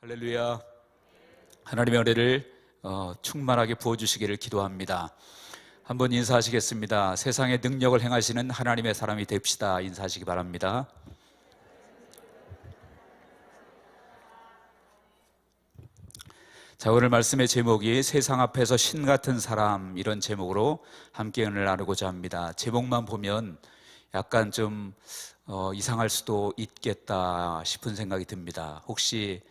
할렐루야. 하나님의 은혜를 충만하게 부어주시기를 기도합니다. 한번 인사하시겠습니다. 세상의 능력을 행하시는 하나님의 사람이 됩시다. 인사하시기 바랍니다. 자, 오늘 말씀의 제목이 세상 앞에서 신 같은 사람, 이런 제목으로 함께 은혜를 나누고자 합니다. 제목만 보면 약간 좀 이상할 수도 있겠다 싶은 생각이 듭니다. 혹시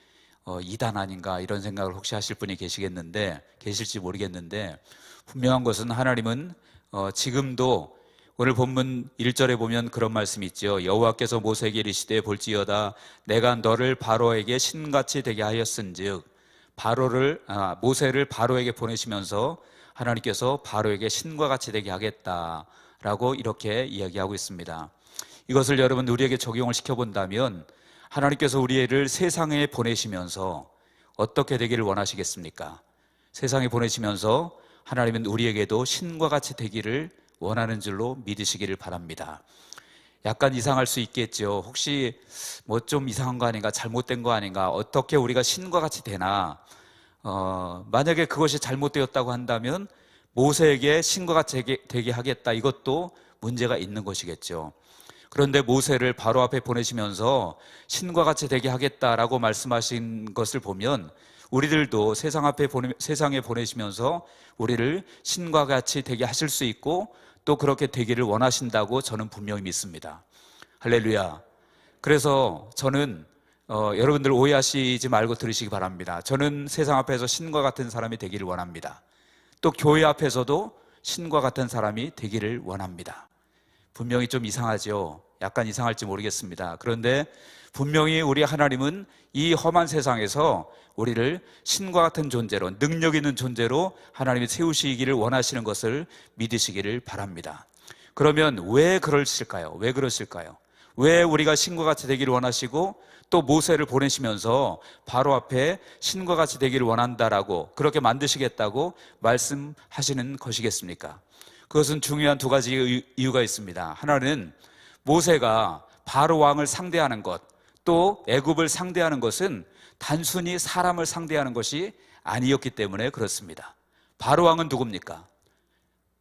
이단 아닌가 이런 생각을 혹시 하실 분이 계실지 모르겠는데, 분명한 것은 하나님은 지금도 오늘 본문 1절에 보면 그런 말씀이 있죠. 여호와께서 모세에게 이르시되 볼지어다 내가 너를 바로에게 신같이 되게 하였은즉, 모세를 바로에게 보내시면서 하나님께서 바로에게 신과 같이 되게 하겠다라고 이렇게 이야기하고 있습니다. 이것을 여러분 우리에게 적용을 시켜본다면, 하나님께서 우리를 세상에 보내시면서 어떻게 되기를 원하시겠습니까? 세상에 보내시면서 하나님은 우리에게도 신과 같이 되기를 원하는 줄로 믿으시기를 바랍니다. 약간 이상할 수 있겠죠. 혹시 뭐 좀 이상한 거 아닌가, 잘못된 거 아닌가, 어떻게 우리가 신과 같이 되나. 만약에 그것이 잘못되었다고 한다면 모세에게 신과 같이 되게 하겠다, 이것도 문제가 있는 것이겠죠. 그런데 모세를 바로 앞에 보내시면서 신과 같이 되게 하겠다라고 말씀하신 것을 보면, 우리들도 세상에 보내시면서 우리를 신과 같이 되게 하실 수 있고 또 그렇게 되기를 원하신다고 저는 분명히 믿습니다. 할렐루야. 그래서 저는 여러분들 오해하시지 말고 들으시기 바랍니다. 저는 세상 앞에서 신과 같은 사람이 되기를 원합니다. 또 교회 앞에서도 신과 같은 사람이 되기를 원합니다. 분명히 좀 이상하죠. 약간 이상할지 모르겠습니다. 그런데 분명히 우리 하나님은 이 험한 세상에서 우리를 신과 같은 존재로, 능력 있는 존재로 하나님이 세우시기를 원하시는 것을 믿으시기를 바랍니다. 그러면 왜 그러실까요? 왜 우리가 신과 같이 되기를 원하시고 또 모세를 보내시면서 바로 앞에 신과 같이 되기를 원한다라고, 그렇게 만드시겠다고 말씀하시는 것이겠습니까? 그것은 중요한 두 가지 이유가 있습니다. 하나는 모세가 바로 왕을 상대하는 것, 또 애굽을 상대하는 것은 단순히 사람을 상대하는 것이 아니었기 때문에 그렇습니다. 바로 왕은 누굽니까?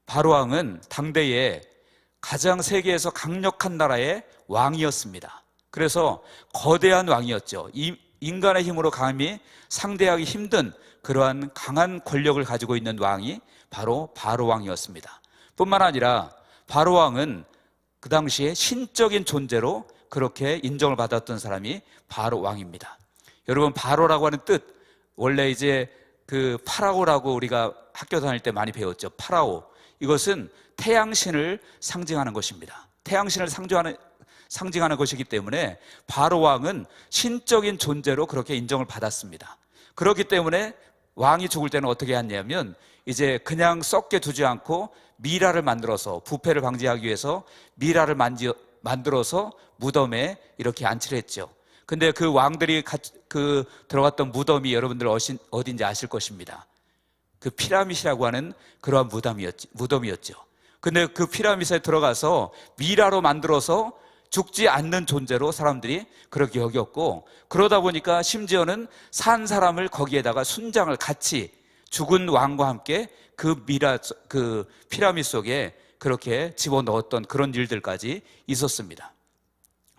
바로 왕은 당대에 가장 세계에서 강력한 나라의 왕이었습니다. 그래서 거대한 왕이었죠. 인간의 힘으로 감히 상대하기 힘든 그러한 강한 권력을 가지고 있는 왕이 바로 왕이었습니다. 뿐만 아니라 바로 왕은 그 당시에 신적인 존재로 그렇게 인정을 받았던 사람이 바로 왕입니다. 여러분, 바로라고 하는 뜻, 원래 이제 그 파라오라고 우리가 학교 다닐 때 많이 배웠죠. 파라오. 이것은 태양신을 상징하는 것입니다. 태양신을 상징하는 것이기 때문에 바로 왕은 신적인 존재로 그렇게 인정을 받았습니다. 그렇기 때문에 왕이 죽을 때는 어떻게 했냐면, 이제 그냥 썩게 두지 않고 미라를 만들어서, 부패를 방지하기 위해서 미라를 만들어서 무덤에 이렇게 안치를 했죠. 근데 그 왕들이 들어갔던 무덤이 여러분들 어딘지 아실 것입니다. 그 피라밋이라고 하는 그러한 무덤이었죠. 근데 그 피라밋에 들어가서 미라로 만들어서 죽지 않는 존재로 사람들이 그렇게 여겼고, 그러다 보니까 심지어는 산 사람을 거기에다가 순장을 같이 죽은 왕과 함께 그 피라밋 속에 그렇게 집어넣었던 그런 일들까지 있었습니다.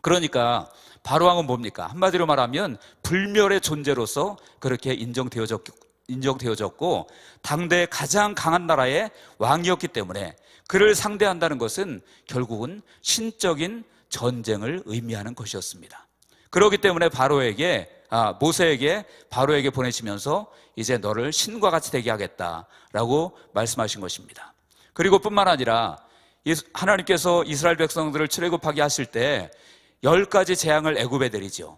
그러니까 바로 왕은 뭡니까? 한마디로 말하면 불멸의 존재로서 그렇게 인정되어졌고 당대 가장 강한 나라의 왕이었기 때문에 그를 상대한다는 것은 결국은 신적인 전쟁을 의미하는 것이었습니다. 그렇기 때문에 모세에게 바로에게 보내시면서 이제 너를 신과 같이 되게 하겠다라고 말씀하신 것입니다. 그리고 뿐만 아니라 하나님께서 이스라엘 백성들을 출애굽하게 하실 때 10가지 재앙을 애굽에 내리죠.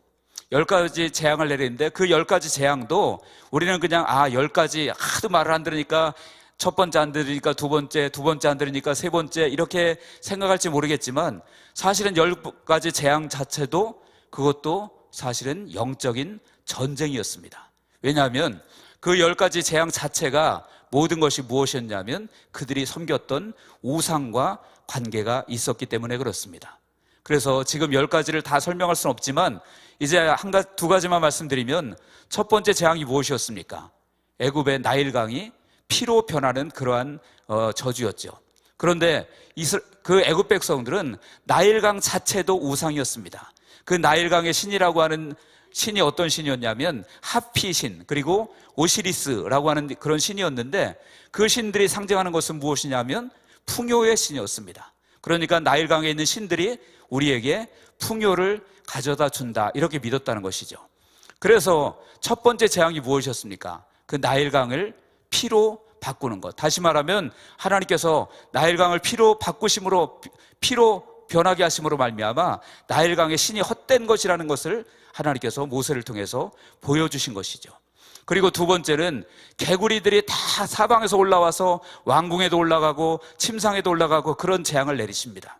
10가지 재앙을 내리는데 그 10가지 재앙도 우리는 그냥 10가지 하도 말을 안 들으니까 첫 번째 안 들으니까 두 번째 안 들으니까 세 번째, 이렇게 생각할지 모르겠지만 사실은 10가지 재앙 자체도 그것도 사실은 영적인 전쟁이었습니다. 왜냐하면 그 10가지 재앙 자체가 모든 것이 무엇이었냐면 그들이 섬겼던 우상과 관계가 있었기 때문에 그렇습니다. 그래서 지금 10가지를 다 설명할 수는 없지만 이제 두 가지만 말씀드리면, 첫 번째 재앙이 무엇이었습니까? 애굽의 나일강이 피로 변하는 그러한 저주였죠. 그런데 그 애굽 백성들은 나일강 자체도 우상이었습니다. 그 나일강의 신이라고 하는 신이 어떤 신이었냐면 하피 신, 그리고 오시리스라고 하는 그런 신이었는데, 그 신들이 상징하는 것은 무엇이냐면 풍요의 신이었습니다. 그러니까 나일강에 있는 신들이 우리에게 풍요를 가져다 준다, 이렇게 믿었다는 것이죠. 그래서 첫 번째 재앙이 무엇이었습니까? 그 나일강을 피로 바꾸는 것. 다시 말하면 하나님께서 나일강을 피로 바꾸심으로, 피로 변하게 하심으로 말미암아 나일강의 신이 헛된 것이라는 것을 하나님께서 모세를 통해서 보여주신 것이죠. 그리고 두 번째는 개구리들이 다 사방에서 올라와서 왕궁에도 올라가고 침상에도 올라가고 그런 재앙을 내리십니다.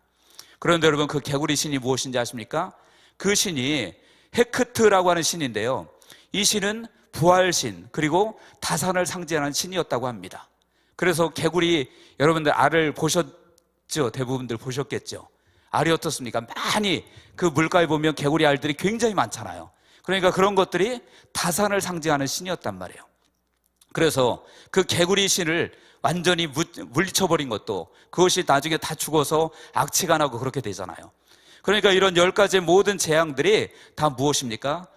그런데 여러분, 그 개구리 신이 무엇인지 아십니까? 그 신이 헤크트라고 하는 신인데요, 이 신은 부활신, 그리고 다산을 상징하는 신이었다고 합니다. 그래서 개구리, 여러분들 알을 보셨죠? 대부분들 보셨겠죠? 알이 어떻습니까? 많이 그 물가에 보면 개구리 알들이 굉장히 많잖아요. 그러니까 그런 것들이 다산을 상징하는 신이었단 말이에요. 그래서 그 개구리 신을 완전히 물리쳐버린 것도, 그것이 나중에 다 죽어서 악취가 나고 그렇게 되잖아요. 그러니까 이런 10가지의 모든 재앙들이 다 무엇입니까?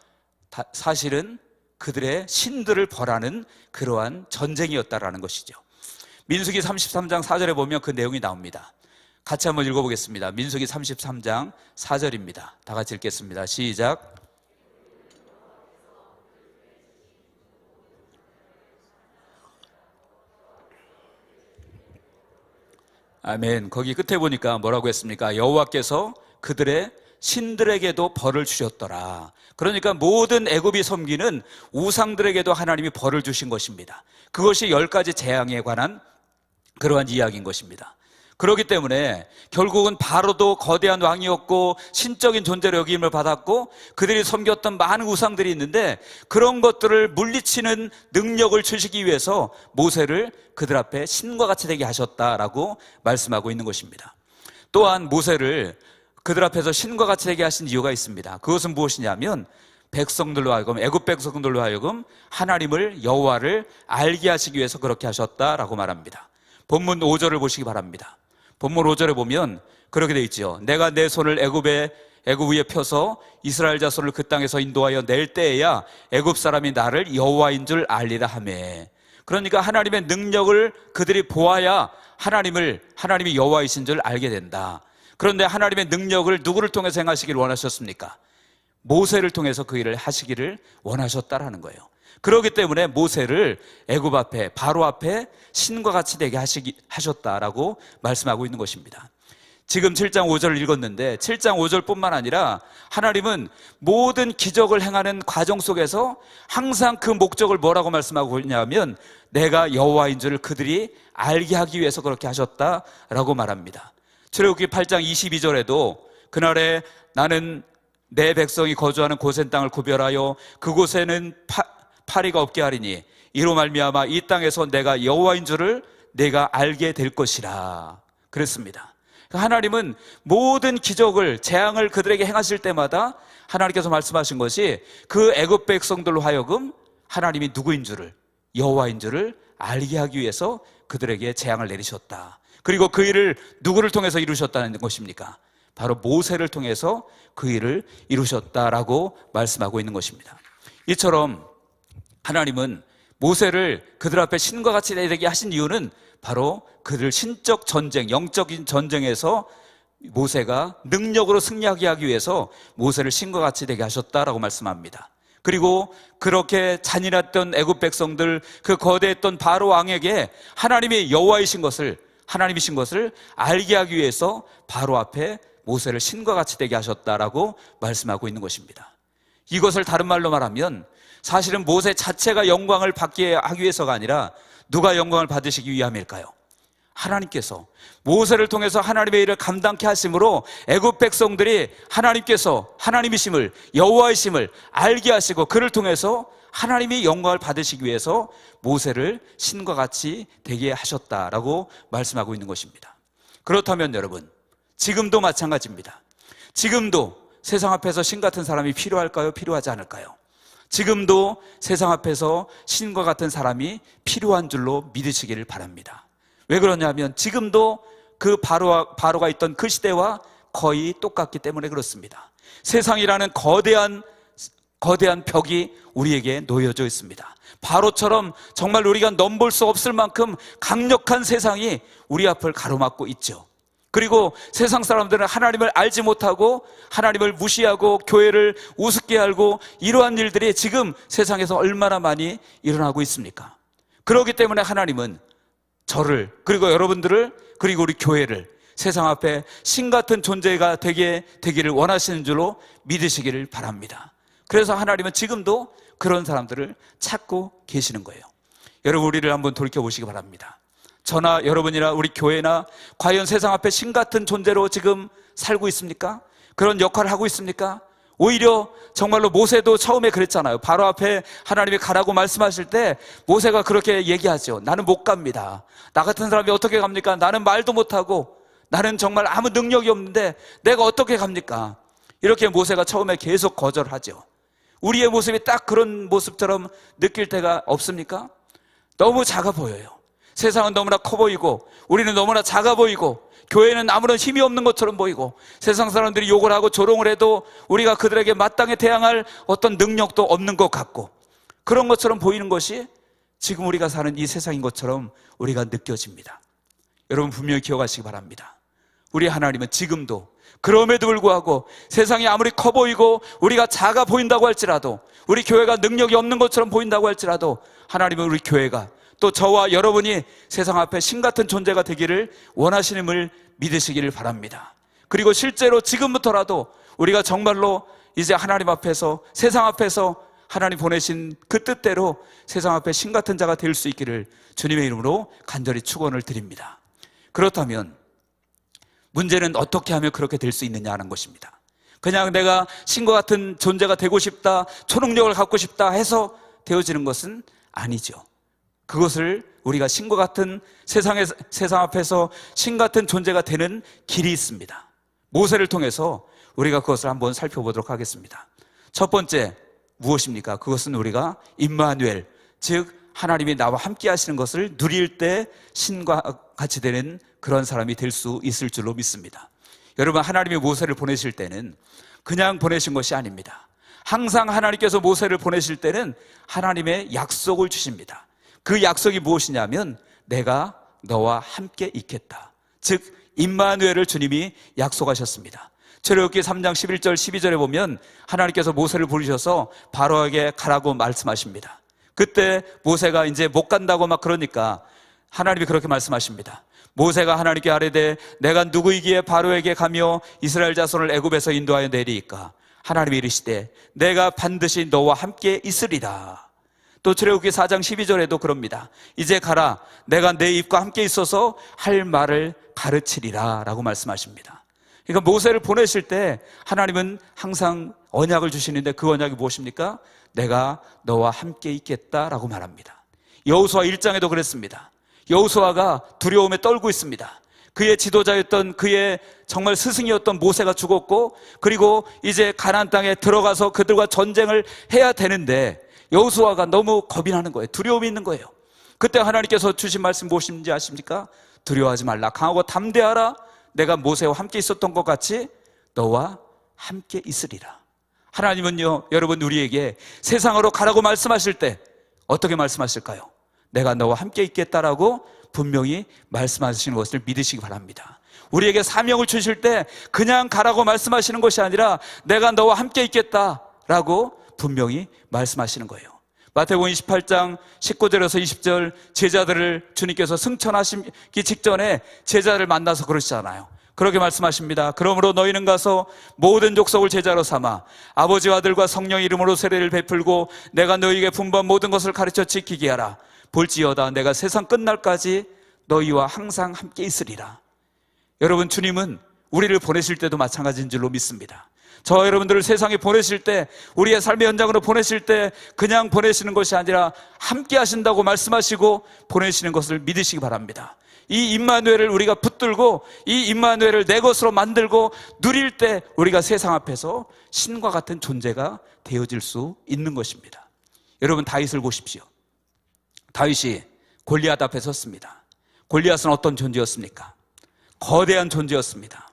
사실은 그들의 신들을 벌하는 그러한 전쟁이었다라는 것이죠. 민수기 33장 4절에 보면 그 내용이 나옵니다. 같이 한번 읽어보겠습니다. 민수기 33장 4절입니다. 다 같이 읽겠습니다. 시작. 아멘. 거기 끝에 보니까 뭐라고 했습니까? 여호와께서 그들의 신들에게도 벌을 주셨더라. 그러니까 모든 애굽이 섬기는 우상들에게도 하나님이 벌을 주신 것입니다. 그것이 10가지 재앙에 관한 그러한 이야기인 것입니다. 그렇기 때문에 결국은 바로도 거대한 왕이었고 신적인 존재로 여김을 받았고, 그들이 섬겼던 많은 우상들이 있는데 그런 것들을 물리치는 능력을 주시기 위해서 모세를 그들 앞에 신과 같이 되게 하셨다라고 말씀하고 있는 것입니다. 또한 모세를 그들 앞에서 신과 같이 되게 하신 이유가 있습니다. 그것은 무엇이냐면 백성들로 하여금, 애굽 백성들로 하여금 하나님을, 여호와를 알게 하시기 위해서 그렇게 하셨다라고 말합니다. 본문 5절을 보시기 바랍니다. 본문 5절에 보면 그렇게 되어 있죠. 내가 내 손을 애굽 위에 펴서 이스라엘 자손을 그 땅에서 인도하여 낼 때에야 애굽 사람이 나를 여호와인 줄 알리라 하매. 그러니까 하나님의 능력을 그들이 보아야 하나님이 여호와이신 줄 알게 된다. 그런데 하나님의 능력을 누구를 통해서 행하시기를 원하셨습니까? 모세를 통해서 그 일을 하시기를 원하셨다라는 거예요. 그렇기 때문에 모세를 애굽 앞에, 바로 앞에 신과 같이 되게 하셨다라고 말씀하고 있는 것입니다. 지금 7장 5절을 읽었는데 7장 5절뿐만 아니라 하나님은 모든 기적을 행하는 과정 속에서 항상 그 목적을 뭐라고 말씀하고 있냐면 내가 여호와인 줄을 그들이 알게 하기 위해서 그렇게 하셨다라고 말합니다. 출애굽기 8장 22절에도 그날에 나는 내 백성이 거주하는 고센 땅을 구별하여 그곳에는 파리가 없게 하리니 이로 말미암아 이 땅에서 내가 여호와인 줄을 내가 알게 될 것이라 그랬습니다. 하나님은 모든 기적을, 재앙을 그들에게 행하실 때마다 하나님께서 말씀하신 것이 그 애굽 백성들로 하여금 하나님이 누구인 줄을, 여호와인 줄을 알게 하기 위해서 그들에게 재앙을 내리셨다. 그리고 그 일을 누구를 통해서 이루셨다는 것입니까? 바로 모세를 통해서 그 일을 이루셨다라고 말씀하고 있는 것입니다. 이처럼 하나님은 모세를 그들 앞에 신과 같이 되게 하신 이유는 바로 그들 신적 전쟁, 영적인 전쟁에서 모세가 능력으로 승리하게 하기 위해서 모세를 신과 같이 되게 하셨다라고 말씀합니다. 그리고 그렇게 잔인했던 애굽 백성들, 그 거대했던 바로 왕에게 하나님이 여호와이신 것을, 하나님이신 것을 알게 하기 위해서 바로 앞에 모세를 신과 같이 되게 하셨다라고 말씀하고 있는 것입니다. 이것을 다른 말로 말하면 사실은 모세 자체가 영광을 받게 하기 위해서가 아니라 누가 영광을 받으시기 위함일까요? 하나님께서 모세를 통해서 하나님의 일을 감당케 하심으로 애굽 백성들이 하나님께서 하나님이심을, 여호와이심을 알게 하시고 그를 통해서 하나님이 영광을 받으시기 위해서 모세를 신과 같이 되게 하셨다라고 말씀하고 있는 것입니다. 그렇다면 여러분, 지금도 마찬가지입니다. 지금도 세상 앞에서 신 같은 사람이 필요할까요? 필요하지 않을까요? 지금도 세상 앞에서 신과 같은 사람이 필요한 줄로 믿으시기를 바랍니다. 왜 그러냐면 지금도 그 바로가 있던 그 시대와 거의 똑같기 때문에 그렇습니다. 세상이라는 거대한 벽이 우리에게 놓여져 있습니다. 바로처럼 정말 우리가 넘볼 수 없을 만큼 강력한 세상이 우리 앞을 가로막고 있죠. 그리고 세상 사람들은 하나님을 알지 못하고 하나님을 무시하고 교회를 우습게 알고 이러한 일들이 지금 세상에서 얼마나 많이 일어나고 있습니까? 그렇기 때문에 하나님은 저를, 그리고 여러분들을, 그리고 우리 교회를 세상 앞에 신 같은 존재가 되기를 원하시는 줄로 믿으시기를 바랍니다. 그래서 하나님은 지금도 그런 사람들을 찾고 계시는 거예요. 여러분, 우리를 한번 돌이켜보시기 바랍니다. 저나 여러분이나 우리 교회나 과연 세상 앞에 신 같은 존재로 지금 살고 있습니까? 그런 역할을 하고 있습니까? 오히려 정말로 모세도 처음에 그랬잖아요. 바로 앞에 하나님이 가라고 말씀하실 때 모세가 그렇게 얘기하죠. 나는 못 갑니다. 나 같은 사람이 어떻게 갑니까? 나는 말도 못하고 나는 정말 아무 능력이 없는데 내가 어떻게 갑니까? 이렇게 모세가 처음에 계속 거절하죠. 우리의 모습이 딱 그런 모습처럼 느낄 때가 없습니까? 너무 작아 보여요. 세상은 너무나 커 보이고 우리는 너무나 작아 보이고 교회는 아무런 힘이 없는 것처럼 보이고 세상 사람들이 욕을 하고 조롱을 해도 우리가 그들에게 마땅히 대항할 어떤 능력도 없는 것 같고 그런 것처럼 보이는 것이 지금 우리가 사는 이 세상인 것처럼 우리가 느껴집니다. 여러분, 분명히 기억하시기 바랍니다. 우리 하나님은 지금도 그럼에도 불구하고 세상이 아무리 커 보이고 우리가 작아 보인다고 할지라도 우리 교회가 능력이 없는 것처럼 보인다고 할지라도 하나님은 우리 교회가 또 저와 여러분이 세상 앞에 신 같은 존재가 되기를 원하시는을 믿으시기를 바랍니다. 그리고 실제로 지금부터라도 우리가 정말로 이제 하나님 앞에서 세상 앞에서 하나님 보내신 그 뜻대로 세상 앞에 신 같은 자가 될 수 있기를 주님의 이름으로 간절히 축원을 드립니다. 그렇다면 문제는 어떻게 하면 그렇게 될 수 있느냐 하는 것입니다. 그냥 내가 신과 같은 존재가 되고 싶다, 초능력을 갖고 싶다 해서 되어지는 것은 아니죠. 그것을 우리가 신과 같은 세상 앞에서 신 같은 존재가 되는 길이 있습니다. 모세를 통해서 우리가 그것을 한번 살펴보도록 하겠습니다. 첫 번째, 무엇입니까? 그것은 우리가 임마누엘, 즉 하나님이 나와 함께 하시는 것을 누릴 때 신과 같이 되는 그런 사람이 될 수 있을 줄로 믿습니다. 여러분, 하나님이 모세를 보내실 때는 그냥 보내신 것이 아닙니다. 항상 하나님께서 모세를 보내실 때는 하나님의 약속을 주십니다. 그 약속이 무엇이냐면 내가 너와 함께 있겠다. 즉 임마누엘을 주님이 약속하셨습니다. 출애굽기 3장 11절 12절에 보면 하나님께서 모세를 부르셔서 바로에게 가라고 말씀하십니다. 그때 모세가 이제 못 간다고 막 그러니까 하나님이 그렇게 말씀하십니다. 모세가 하나님께 아뢰되 내가 누구이기에 바로에게 가며 이스라엘 자손을 애굽에서 인도하여 내리이까? 하나님이 이르시되 내가 반드시 너와 함께 있으리라. 또 출애굽기 4장 12절에도 그럽니다. 이제 가라, 내가 내 입과 함께 있어서 할 말을 가르치리라 라고 말씀하십니다. 그러니까 모세를 보내실 때 하나님은 항상 언약을 주시는데 그 언약이 무엇입니까? 내가 너와 함께 있겠다라고 말합니다. 여호수아 1장에도 그랬습니다. 여호수아가 두려움에 떨고 있습니다. 그의 지도자였던 그의 정말 스승이었던 모세가 죽었고 그리고 이제 가나안 땅에 들어가서 그들과 전쟁을 해야 되는데 여호수아가 너무 겁이 나는 거예요. 두려움이 있는 거예요. 그때 하나님께서 주신 말씀 무엇인지 아십니까? 두려워하지 말라, 강하고 담대하라. 내가 모세와 함께 있었던 것 같이 너와 함께 있으리라. 하나님은요, 여러분, 우리에게 세상으로 가라고 말씀하실 때 어떻게 말씀하실까요? 내가 너와 함께 있겠다라고 분명히 말씀하시는 것을 믿으시기 바랍니다. 우리에게 사명을 주실 때 그냥 가라고 말씀하시는 것이 아니라 내가 너와 함께 있겠다라고 분명히 말씀하시는 거예요. 마태복음 28장 19절에서 20절 제자들을 주님께서 승천하시기 직전에 제자를 만나서 그러시잖아요. 그렇게 말씀하십니다. 그러므로 너희는 가서 모든 족속을 제자로 삼아 아버지와 아들과 성령 이름으로 세례를 베풀고 내가 너희에게 분부한 모든 것을 가르쳐 지키게 하라. 볼지어다 내가 세상 끝날까지 너희와 항상 함께 있으리라. 여러분, 주님은 우리를 보내실 때도 마찬가지인 줄로 믿습니다. 저와 여러분들을 세상에 보내실 때, 우리의 삶의 현장으로 보내실 때 그냥 보내시는 것이 아니라 함께 하신다고 말씀하시고 보내시는 것을 믿으시기 바랍니다. 이 임마누엘을 우리가 붙들고 이 임마누엘을 내 것으로 만들고 누릴 때 우리가 세상 앞에서 신과 같은 존재가 되어질 수 있는 것입니다. 여러분, 다윗을 보십시오. 다윗이 골리앗 앞에 섰습니다. 골리앗은 어떤 존재였습니까? 거대한 존재였습니다.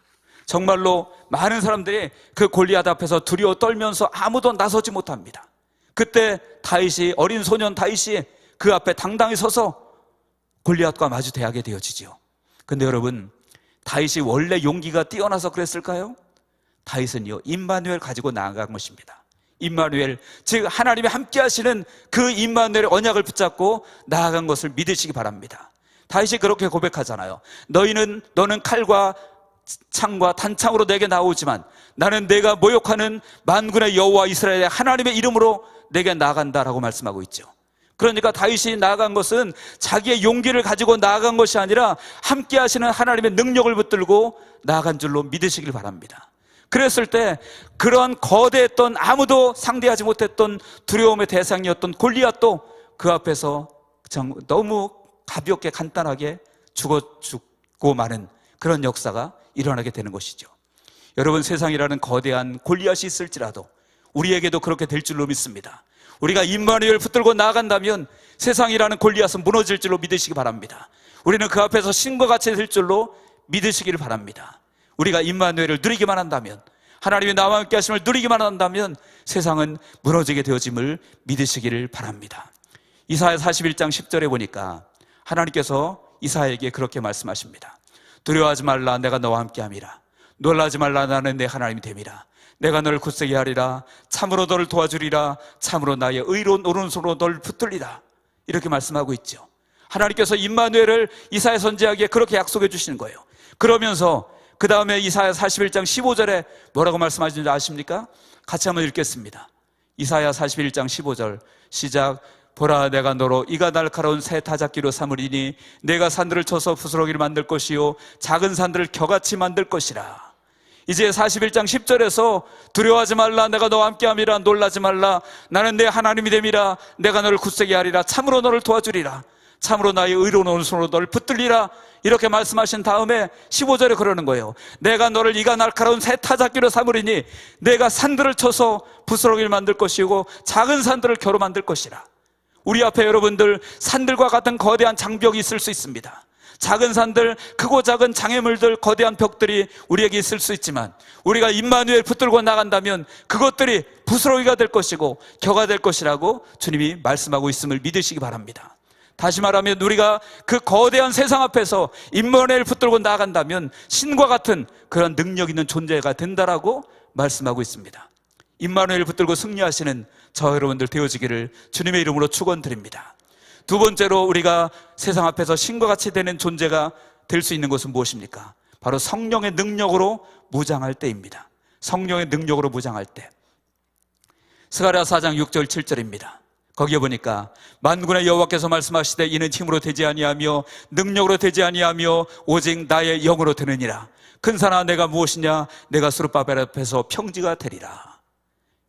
정말로 많은 사람들이 그 골리앗 앞에서 두려워 떨면서 아무도 나서지 못합니다. 그때 다윗이, 어린 소년 다윗이 그 앞에 당당히 서서 골리앗과 마주 대하게 되어지죠. 근데 여러분, 다윗이 원래 용기가 뛰어나서 그랬을까요? 다윗은요, 임마누엘 가지고 나아간 것입니다. 임마누엘, 즉 하나님이 함께 하시는 그 임마누엘의 언약을 붙잡고 나아간 것을 믿으시기 바랍니다. 다윗이 그렇게 고백하잖아요. 너는 칼과 창과 단창으로 내게 나오지만 나는 내가 모욕하는 만군의 여호와 이스라엘의 하나님의 이름으로 내게 나아간다라고 말씀하고 있죠. 그러니까 다윗이 나아간 것은 자기의 용기를 가지고 나아간 것이 아니라 함께 하시는 하나님의 능력을 붙들고 나아간 줄로 믿으시길 바랍니다. 그랬을 때 그런 거대했던, 아무도 상대하지 못했던 두려움의 대상이었던 골리앗도 그 앞에서 너무 가볍게 간단하게 죽고 마는 그런 역사가 일어나게 되는 것이죠. 여러분, 세상이라는 거대한 골리앗이 있을지라도 우리에게도 그렇게 될 줄로 믿습니다. 우리가 임마누엘 붙들고 나아간다면 세상이라는 골리앗은 무너질 줄로 믿으시기 바랍니다. 우리는 그 앞에서 신과 같이 될 줄로 믿으시기를 바랍니다. 우리가 임마누엘을 누리기만 한다면, 하나님의 나와 함께 하심을 누리기만 한다면 세상은 무너지게 되어짐을 믿으시기를 바랍니다. 이사야 41장 10절에 보니까 하나님께서 이사야에게 그렇게 말씀하십니다. 두려워하지 말라, 내가 너와 함께함이라. 놀라지 말라, 나는 내 하나님이 됨이라. 내가 너를 굳세게 하리라. 참으로 너를 도와주리라. 참으로 나의 의로운 오른손으로 너를 붙들리라. 이렇게 말씀하고 있죠. 하나님께서 임마누엘을 이사야 선지자에게 그렇게 약속해 주시는 거예요. 그러면서 그 다음에 이사야 41장 15절에 뭐라고 말씀하시는지 아십니까? 같이 한번 읽겠습니다. 이사야 41장 15절 시작. 보라, 내가 너로 이가 날카로운 새 타작기로 삼으리니 내가 산들을 쳐서 부스러기를 만들 것이요 작은 산들을 겨같이 만들 것이라. 이제 41장 10절에서 두려워하지 말라, 내가 너와 함께함이라. 놀라지 말라, 나는 내 하나님이 됨이라. 내가 너를 굳세게 하리라. 참으로 너를 도와주리라. 참으로 나의 의로운 오른손으로 너를 붙들리라. 이렇게 말씀하신 다음에 15절에 그러는 거예요. 내가 너를 이가 날카로운 새 타작기로 삼으리니 내가 산들을 쳐서 부스러기를 만들 것이고 작은 산들을 겨로 만들 것이라. 우리 앞에 여러분들 산들과 같은 거대한 장벽이 있을 수 있습니다. 작은 산들, 크고 작은 장애물들, 거대한 벽들이 우리에게 있을 수 있지만 우리가 임마누엘 붙들고 나간다면 그것들이 부스러기가 될 것이고 겨가 될 것이라고 주님이 말씀하고 있음을 믿으시기 바랍니다. 다시 말하면 우리가 그 거대한 세상 앞에서 임마누엘 붙들고 나간다면 신과 같은 그런 능력 있는 존재가 된다라고 말씀하고 있습니다. 임마누엘 붙들고 승리하시는 저 여러분들 되어지기를 주님의 이름으로 축원드립니다. 두 번째로 우리가 세상 앞에서 신과 같이 되는 존재가 될 수 있는 것은 무엇입니까? 바로 성령의 능력으로 무장할 때입니다. 성령의 능력으로 무장할 때. 스가랴 4장 6절 7절입니다. 거기에 보니까 만군의 여호와께서 말씀하시되 이는 힘으로 되지 아니하며 능력으로 되지 아니하며 오직 나의 영으로 되느니라. 큰 산아, 내가 무엇이냐? 내가 스룹바벨 앞에서 평지가 되리라.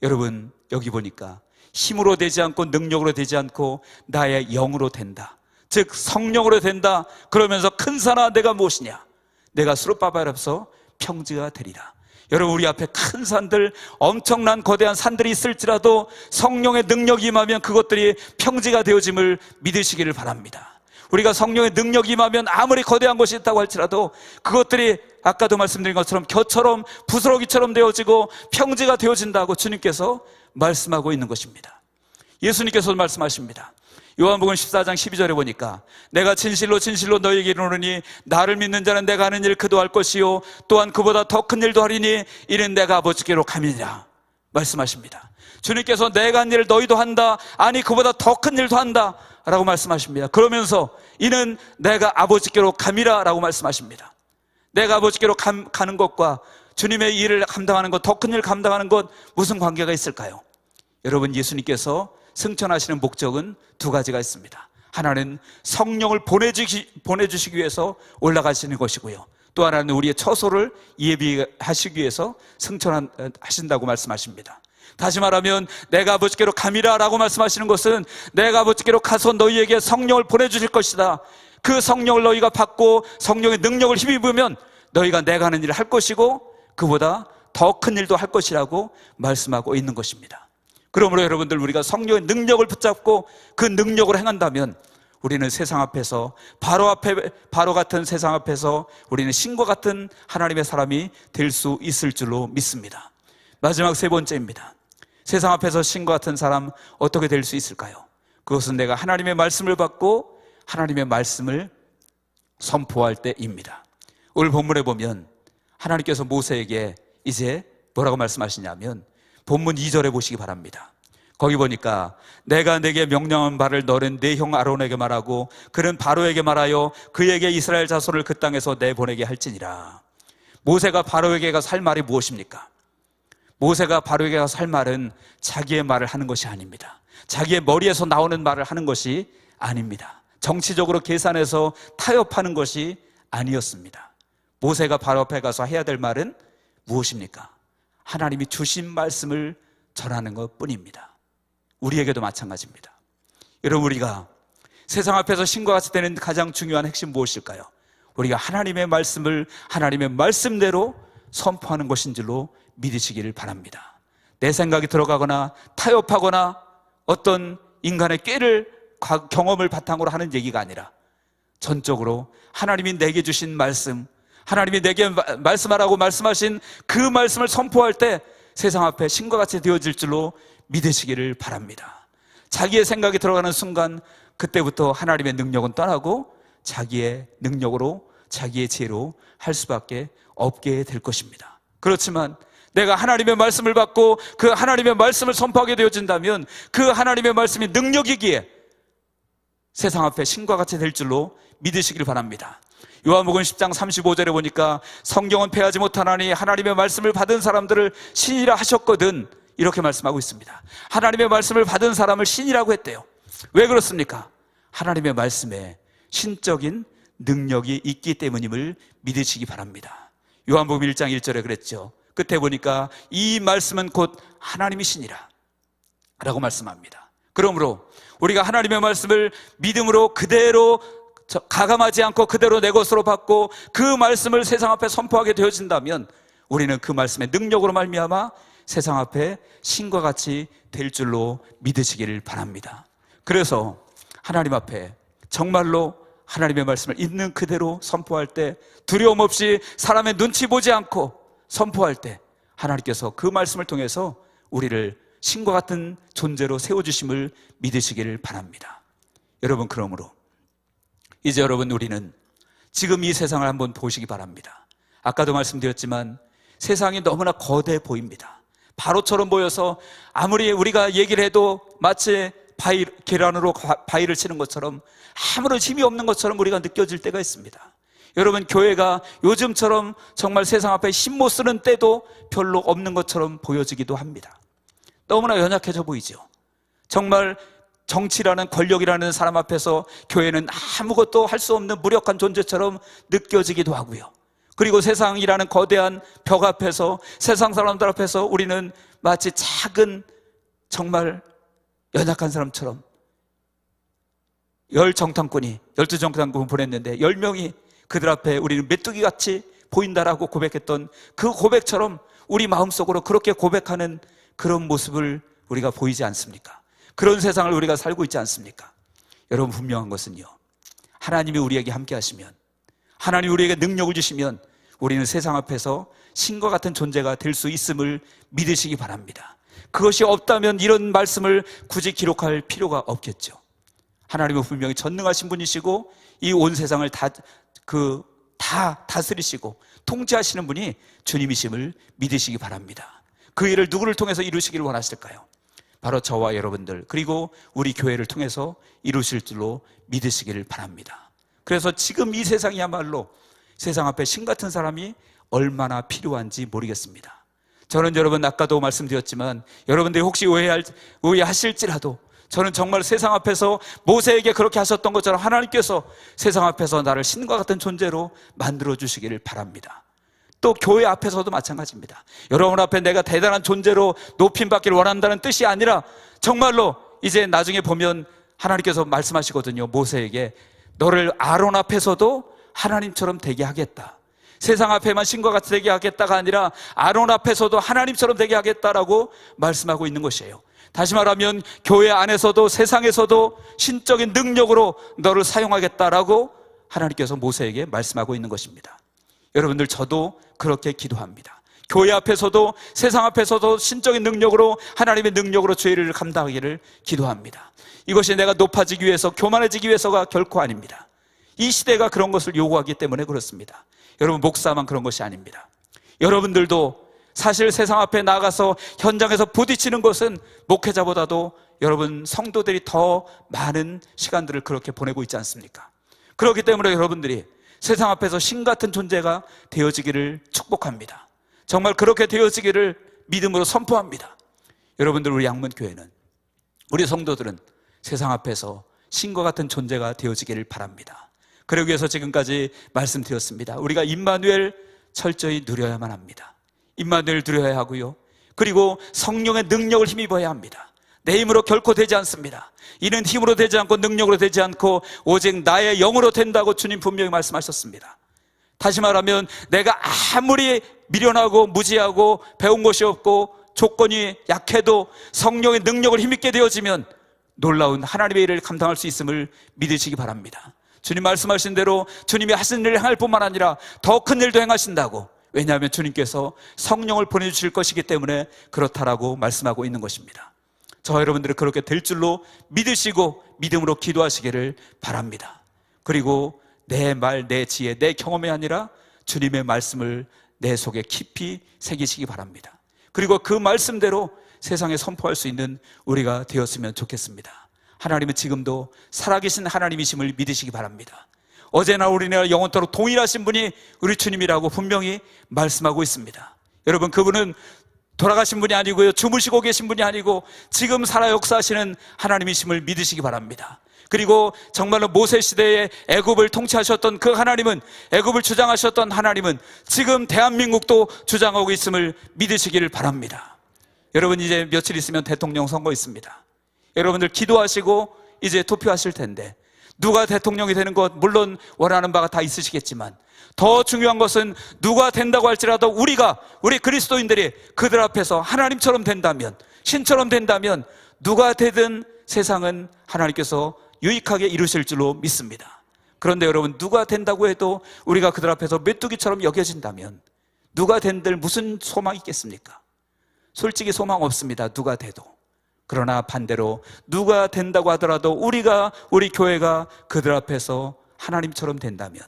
여러분, 여기 보니까 힘으로 되지 않고 능력으로 되지 않고 나의 영으로 된다. 즉 성령으로 된다. 그러면서 큰 산아, 내가 무엇이냐? 내가 스룹바벨 앞에서 평지가 되리라. 여러분, 우리 앞에 큰 산들, 엄청난 거대한 산들이 있을지라도 성령의 능력이 임하면 그것들이 평지가 되어짐을 믿으시기를 바랍니다. 우리가 성령의 능력이 임하면 아무리 거대한 것이 있다고 할지라도 그것들이 아까도 말씀드린 것처럼 겨처럼 부스러기처럼 되어지고 평지가 되어진다고 주님께서 말씀하고 있는 것입니다. 예수님께서도 말씀하십니다. 요한복음 14장 12절에 보니까 내가 진실로 진실로 너희에게 이르노니 나를 믿는 자는 내가 하는 일 그도 할 것이요 또한 그보다 더 큰 일도 하리니 이는 내가 아버지께로 감이니라 말씀하십니다. 주님께서 내가 한 일을 너희도 한다, 아니 그보다 더 큰 일도 한다 라고 말씀하십니다. 그러면서 이는 내가 아버지께로 감이라 라고 말씀하십니다. 내가 아버지께로 가는 것과 주님의 일을 감당하는 것, 더 큰 일을 감당하는 것 무슨 관계가 있을까요? 여러분, 예수님께서 승천하시는 목적은 두 가지가 있습니다. 하나는 성령을 보내주시기 위해서 올라가시는 것이고요, 또 하나는 우리의 처소를 예비하시기 위해서 승천하신다고 말씀하십니다. 다시 말하면 내가 아버지께로 감이라 라고 말씀하시는 것은 내가 아버지께로 가서 너희에게 성령을 보내주실 것이다. 그 성령을 너희가 받고 성령의 능력을 힘입으면 너희가 내가 하는 일을 할 것이고 그보다 더 큰 일도 할 것이라고 말씀하고 있는 것입니다. 그러므로 여러분들, 우리가 성령의 능력을 붙잡고 그 능력으로 행한다면 우리는 세상 앞에서 바로 같은 세상 앞에서 우리는 신과 같은 하나님의 사람이 될 수 있을 줄로 믿습니다. 마지막 세 번째입니다. 세상 앞에서 신과 같은 사람 어떻게 될 수 있을까요? 그것은 내가 하나님의 말씀을 받고 하나님의 말씀을 선포할 때입니다. 오늘 본문에 보면 하나님께서 모세에게 이제 뭐라고 말씀하시냐면 본문 2절에 보시기 바랍니다. 거기 보니까 내가 내게 명령한 바를 너는 내 형 아론에게 말하고 그는 바로에게 말하여 그에게 이스라엘 자손을 그 땅에서 내보내게 할지니라. 모세가 바로에게 가서 할 말이 무엇입니까? 모세가 바로에게 가서 할 말은 자기의 말을 하는 것이 아닙니다. 자기의 머리에서 나오는 말을 하는 것이 아닙니다. 정치적으로 계산해서 타협하는 것이 아니었습니다. 모세가 바로 앞에 가서 해야 될 말은 무엇입니까? 하나님이 주신 말씀을 전하는 것 뿐입니다. 우리에게도 마찬가지입니다. 여러분, 우리가 세상 앞에서 신과 같이 되는 가장 중요한 핵심 무엇일까요? 우리가 하나님의 말씀을 하나님의 말씀대로 선포하는 것인 줄로 믿으시기를 바랍니다. 내 생각이 들어가거나 타협하거나 어떤 인간의 꾀를 경험을 바탕으로 하는 얘기가 아니라 전적으로 하나님이 내게 주신 말씀, 하나님이 내게 말씀하라고 말씀하신 그 말씀을 선포할 때 세상 앞에 신과 같이 되어질 줄로 믿으시기를 바랍니다. 자기의 생각이 들어가는 순간 그때부터 하나님의 능력은 떠나고 자기의 능력으로 자기의 지혜로 할 수밖에 없게 될 것입니다. 그렇지만 내가 하나님의 말씀을 받고 그 하나님의 말씀을 선포하게 되어진다면 그 하나님의 말씀이 능력이기에 세상 앞에 신과 같이 될 줄로 믿으시길 바랍니다. 요한복음 10장 35절에 보니까 성경은 패하지 못하나니 하나님의 말씀을 받은 사람들을 신이라 하셨거든, 이렇게 말씀하고 있습니다. 하나님의 말씀을 받은 사람을 신이라고 했대요. 왜 그렇습니까? 하나님의 말씀에 신적인 능력이 있기 때문임을 믿으시기 바랍니다. 요한복음 1장 1절에 그랬죠. 끝에 보니까 이 말씀은 곧 하나님이 신이라 라고 말씀합니다. 그러므로 우리가 하나님의 말씀을 믿음으로 그대로 가감하지 않고 그대로 내 것으로 받고 그 말씀을 세상 앞에 선포하게 되어진다면 우리는 그 말씀의 능력으로 말미암아 세상 앞에 신과 같이 될 줄로 믿으시기를 바랍니다. 그래서 하나님 앞에 정말로 하나님의 말씀을 있는 그대로 선포할 때 두려움 없이 사람의 눈치 보지 않고 선포할 때 하나님께서 그 말씀을 통해서 우리를 신과 같은 존재로 세워주심을 믿으시기를 바랍니다. 여러분, 그러므로 이제 여러분, 우리는 지금 이 세상을 한번 보시기 바랍니다. 아까도 말씀드렸지만 세상이 너무나 거대해 보입니다. 바로처럼 보여서 아무리 우리가 얘기를 해도 마치 계란으로 바위를 치는 것처럼 아무런 힘이 없는 것처럼 우리가 느껴질 때가 있습니다. 여러분, 교회가 요즘처럼 정말 세상 앞에 힘 못 쓰는 때도 별로 없는 것처럼 보여지기도 합니다. 너무나 연약해져 보이죠. 정말 정치라는, 권력이라는 사람 앞에서 교회는 아무것도 할 수 없는 무력한 존재처럼 느껴지기도 하고요. 그리고 세상이라는 거대한 벽 앞에서, 세상 사람들 앞에서 우리는 마치 작은 정말 연약한 사람처럼 12정탐꾼 보냈는데 10명이 그들 앞에 우리는 메뚜기같이 보인다라고 고백했던 그 고백처럼 우리 마음속으로 그렇게 고백하는 그런 모습을 우리가 보이지 않습니까? 그런 세상을 우리가 살고 있지 않습니까? 여러분, 분명한 것은요, 하나님이 우리에게 함께 하시면, 하나님이 우리에게 능력을 주시면 우리는 세상 앞에서 신과 같은 존재가 될 수 있음을 믿으시기 바랍니다. 그것이 없다면 이런 말씀을 굳이 기록할 필요가 없겠죠. 하나님은 분명히 전능하신 분이시고 이 온 세상을 다 다스리시고 통치하시는 분이 주님이심을 믿으시기 바랍니다. 그 일을 누구를 통해서 이루시기를 원하실까요? 바로 저와 여러분들, 그리고 우리 교회를 통해서 이루실 줄로 믿으시기를 바랍니다. 그래서 지금 이 세상이야말로 세상 앞에 신 같은 사람이 얼마나 필요한지 모르겠습니다. 저는 여러분, 아까도 말씀드렸지만 여러분들이 혹시 오해하실지라도 저는 정말 세상 앞에서 모세에게 그렇게 하셨던 것처럼 하나님께서 세상 앞에서 나를 신과 같은 존재로 만들어 주시기를 바랍니다. 또 교회 앞에서도 마찬가지입니다. 여러분 앞에 내가 대단한 존재로 높임받기를 원한다는 뜻이 아니라 정말로 이제 나중에 보면 하나님께서 말씀하시거든요. 모세에게 너를 아론 앞에서도 하나님처럼 되게 하겠다. 세상 앞에만 신과 같이 되게 하겠다가 아니라 아론 앞에서도 하나님처럼 되게 하겠다라고 말씀하고 있는 것이에요. 다시 말하면 교회 안에서도 세상에서도 신적인 능력으로 너를 사용하겠다라고 하나님께서 모세에게 말씀하고 있는 것입니다. 여러분들, 저도 그렇게 기도합니다. 교회 앞에서도 세상 앞에서도 신적인 능력으로, 하나님의 능력으로 죄를 감당하기를 기도합니다. 이것이 내가 높아지기 위해서, 교만해지기 위해서가 결코 아닙니다. 이 시대가 그런 것을 요구하기 때문에 그렇습니다. 여러분, 목사만 그런 것이 아닙니다. 여러분들도 사실 세상 앞에 나가서 현장에서 부딪히는 것은 목회자보다도 여러분 성도들이 더 많은 시간들을 그렇게 보내고 있지 않습니까? 그렇기 때문에 여러분들이 세상 앞에서 신 같은 존재가 되어지기를 축복합니다. 정말 그렇게 되어지기를 믿음으로 선포합니다. 여러분들, 우리 양문교회는, 우리 성도들은 세상 앞에서 신과 같은 존재가 되어지기를 바랍니다. 그러기 위해서 지금까지 말씀드렸습니다. 우리가 임마누엘 철저히 누려야만 합니다. 임마누엘 누려야 하고요, 그리고 성령의 능력을 힘입어야 합니다. 내 힘으로 결코 되지 않습니다. 이는 힘으로 되지 않고 능력으로 되지 않고 오직 나의 영으로 된다고 주님 분명히 말씀하셨습니다. 다시 말하면 내가 아무리 미련하고 무지하고 배운 것이 없고 조건이 약해도 성령의 능력을 힘입게 되어지면 놀라운 하나님의 일을 감당할 수 있음을 믿으시기 바랍니다. 주님 말씀하신 대로 주님이 하신 일을 행할 뿐만 아니라 더 큰 일도 행하신다고, 왜냐하면 주님께서 성령을 보내주실 것이기 때문에 그렇다라고 말씀하고 있는 것입니다. 저 여러분들이 그렇게 될 줄로 믿으시고 믿음으로 기도하시기를 바랍니다. 그리고 내 말, 내 지혜, 내 경험이 아니라 주님의 말씀을 내 속에 깊이 새기시기 바랍니다. 그리고 그 말씀대로 세상에 선포할 수 있는 우리가 되었으면 좋겠습니다. 하나님은 지금도 살아계신 하나님이심을 믿으시기 바랍니다. 어제나 우리나 영원토록 동일하신 분이 우리 주님이라고 분명히 말씀하고 있습니다. 여러분, 그분은 돌아가신 분이 아니고요, 주무시고 계신 분이 아니고 지금 살아 역사하시는 하나님이심을 믿으시기 바랍니다. 그리고 정말로 모세 시대에 애굽을 통치하셨던 그 하나님은, 애굽을 주장하셨던 하나님은 지금 대한민국도 주장하고 있음을 믿으시기를 바랍니다. 여러분, 이제 며칠 있으면 대통령 선거 있습니다. 여러분들 기도하시고 이제 투표하실 텐데, 누가 대통령이 되는 것 물론 원하는 바가 다 있으시겠지만 더 중요한 것은 누가 된다고 할지라도 우리 그리스도인들이 그들 앞에서 하나님처럼 된다면, 신처럼 된다면 누가 되든 세상은 하나님께서 유익하게 이루실 줄로 믿습니다. 그런데 여러분, 누가 된다고 해도 우리가 그들 앞에서 메뚜기처럼 여겨진다면 누가 된들 무슨 소망이 있겠습니까? 솔직히 소망 없습니다. 누가 돼도. 그러나 반대로 누가 된다고 하더라도 우리 교회가 그들 앞에서 하나님처럼 된다면,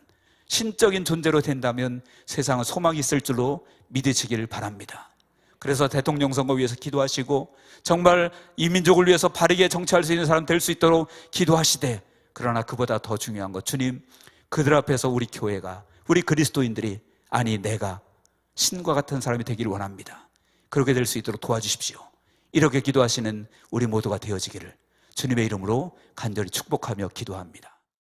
신적인 존재로 된다면 세상은 소망이 있을 줄로 믿으시기를 바랍니다. 그래서 대통령 선거 위해서 기도하시고 정말 이 민족을 위해서 바르게 정치할 수 있는 사람 될 수 있도록 기도하시되, 그러나 그보다 더 중요한 것, 주님, 그들 앞에서 우리 교회가, 우리 그리스도인들이, 아니 내가 신과 같은 사람이 되기를 원합니다. 그렇게 될 수 있도록 도와주십시오. 이렇게 기도하시는 우리 모두가 되어지기를 주님의 이름으로 간절히 축복하며 기도합니다.